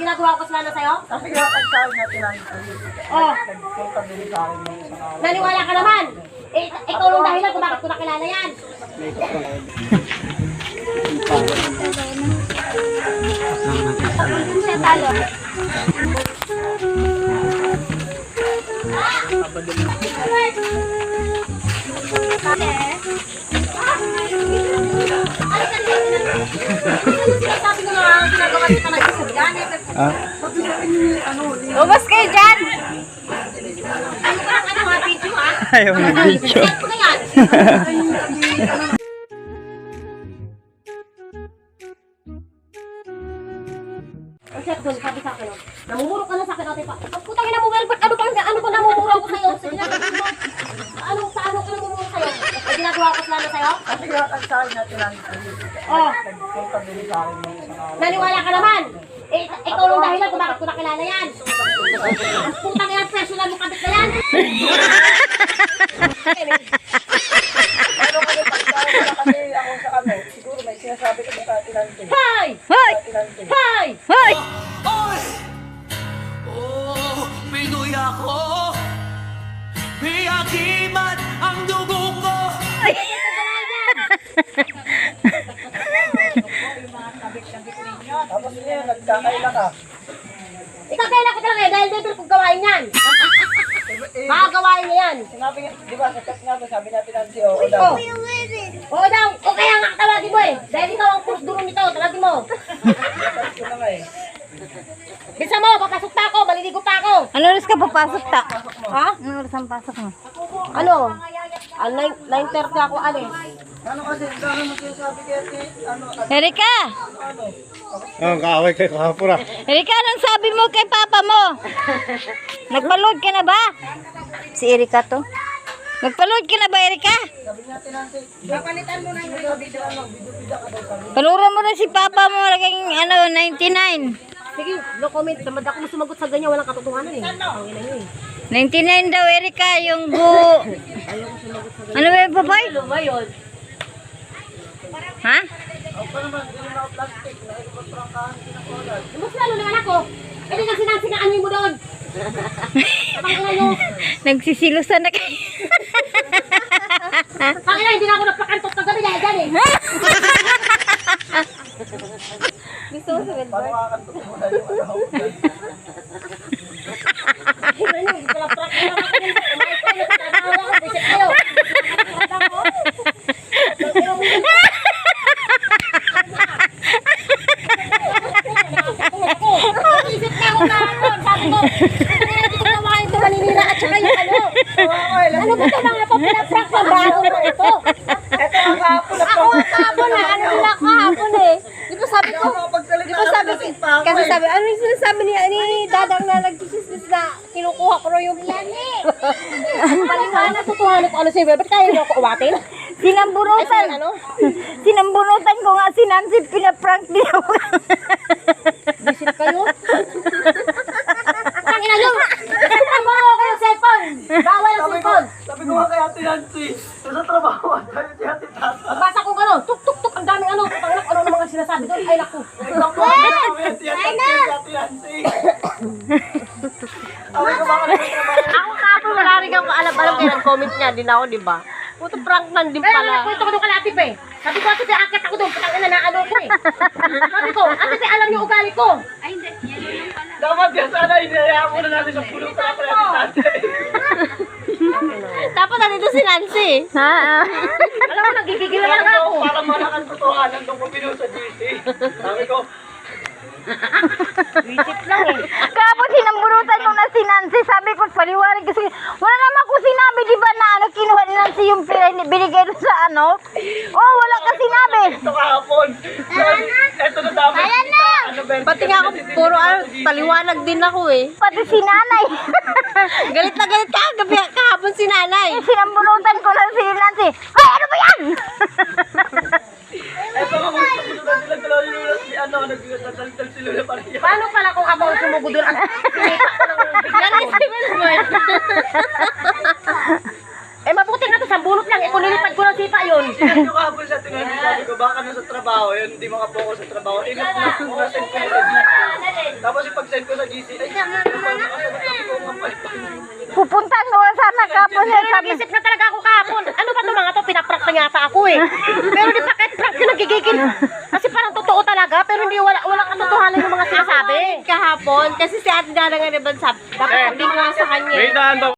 ginagawa ko sila na sa'yo? Sabi nga, pagsabi natin lang. Oh, Nagpunta din sa akin ng isang araw. naniwala ka naman. Eh, ikaw lang dahilan kung bakit ko nakilala yan. Siya talo. Sabi ko nga, ginagawa kita ng isang ganit. Ubus kayo dyan! Ano ka lang ano ha, video ha? Ayaw na video. Check ko na yan! Ang chef doon, sabi sa akin, oh, namumuro ka na sa akin, ate pa. Ang putang ina mo, Welbert, ano ba namumuro ko sa'yo? Sige na, sa ano ka namumuro sa'yo? Ay, ginagawa ko sila na sa'yo? Sabi nga, pagsabi natin lang. Oh, Nagpunta din sa akin ng isang araw. naniwala ka naman. Eh, ikaw lang dahilan kung bakit ko nakilala yan. Ang putang ina, personal mo kabit na yan. Ano kami pagsabi na kasi ako sa ano, siguro may sinasabi ko sa atin lang. Hoy! Hoy! Hoy! Hoy! Oy! Oh, Pinoy ako. May akimat ang dugo ko. Tapos niya, nagkakaila ka. Ikaw kailan ko talaga eh, dahil dito kung gawain yan. Makagawain niya yan. Sinabi nga, di ba, sa chat nga ba, sabi natin lang siya, oo Oh. daw. Oo daw, o kaya nga tawagin mo eh. Dahil ikaw ang push duro nito, tawagin mo. Natas ko na nga eh. Bisa mo, papasok pa ako, maliligo pa ako. Ano oras ka papasok ta? Ha? Ano oras ang pasok mo? Ano? 9:30 ako alis. Ano kasi, dami mo sinasabi kaya, ano, Erika! ano, Oh, kaaway kay kahapon ah. Erika, anong sabi mo kay papa mo? Nagpa-load ka na ba? Si Erika to. Nagpa-load ka na ba, Erika? sabi natin lang siya, papalitan mo na yung video, ano, video ka daw kami. Panuran mo na si papa mo, laging ano, 99. Sige, no comment. Tamad ako sumagot sa ganyan, walang katotohanan eh. Ang ina niyo eh. 99 daw, Erika, yung bu... Ano ba yung babay? Ano ba yun? Ha? Ako pa naman, ganun ako plastic, nakikipagprangkahan, kinakulat. Mas lalo naman ako. Eh di kasi nansingaan mo doon. Ang ina nyo. Nagsisilusan na kayo. Ang ina, hindi na ako nagpakantot kagabi dahil dyan eh. Gusto mo sa Paano kakantok mo na yung ano? Ano, hindi pala prank na lang ako. Kumain ko, nagtatrabaho ako, visit kayo. Isip na ako kahapon, sabi ko, hindi ko naman ito maninira at saka yung ano. Ano ba ito mga papinaprank sa baho mo ito? Ito ang kahapon na Ako ang kahapon na, ano nila kahapon eh. Di ba sabi ko, pagsalita kasi sabi, ano yung sinasabi ni Dadang na nagchismis na kinukuha ko rin yung plani. Paliwanag, tutuhanan ko ano sa'yo, ba't kaya mo ako uwatin? Sinambunutan. Ano? Sinambunutan ko nga si Nancy, pinaprank din ako. Visit kayo? Ang ina nyo! Ang mo ko yung cellphone! Bawal ang cellphone! Sabi ko nga kay Ate Nancy, sa trabaho, sabi si Ate Tata. Basa ko ano, tuk tuk tuk, ang daming ano, pangnak, ano na mga sinasabi doon, ay naku. Si Ate Nancy. Sabi ko baka nagtatrabaho. Ako kapon, wala rin ako alam-alam kaya nag-comment niya, din ako, di ba? Puto prank man din pala. Kwento ko doon kalatip eh. Sabi ko, ate, akit ako doon, patang ina na ano ko eh. Sabi ko, ate, alam niyo ugali ko. Ay, hindi, yan lang pala. Dapat yan sana, inayaan mo na natin sa pulo para kay Ate Nancy. Tapos nandito si Nancy. Ha? Alam mo, nagigigil na lang ako. Para malakan totohanan doon ko pinuha sa GC. Sabi ko, Visit lang eh. Kapag sinambunutan ko na si Nancy, sabi ko, paliwanag kasi, wala naman ko sinabi, di ba na ano, kinuha ni Nancy yung pera, binigay doon sa ano? Oh, wala ka sinabi. ito kahapon. Ito na dapat. Ayan na! Pati nga ako, puro ano, paliwanag din ako eh. Pati si nanay. Galit na galit ka, gabi kahapon si nanay. Sinambunutan ko na si Nancy. Ay, ano ba yan? Ito nga mga sumusunod sila dalawa yung si ano, nagdadaldal si Lula para yan. Paano pala kung ako ang sumugod doon? Sinita ko lang bigyan ni si Wilbert. Eh mabuti nga to, sa bunot lang, eh kung nilipad ko ng sipa yun. Sinabi ko kahapon sa Ate Sabi ko, baka nasa trabaho, yun, hindi makapokus sa trabaho. Inap ko, nasend ko yun sa GC. Tapos yung pag-send ko sa GC, ay, nakasagot sabi ko, Pupuntahan mo sana kapon Pero sabi. nag-isip na talaga ako kahapon. Ano ba itong mga to? Pinaprank na yata ako eh. Pero di pa kahit prank yung nagigigil. Kasi parang totoo talaga, pero hindi wala katotohanan yung mga sinasabi. Kahapon, kasi si Ate Dana nga naman sabi, dapat sabihin ko nga sa kanya. May daan ba?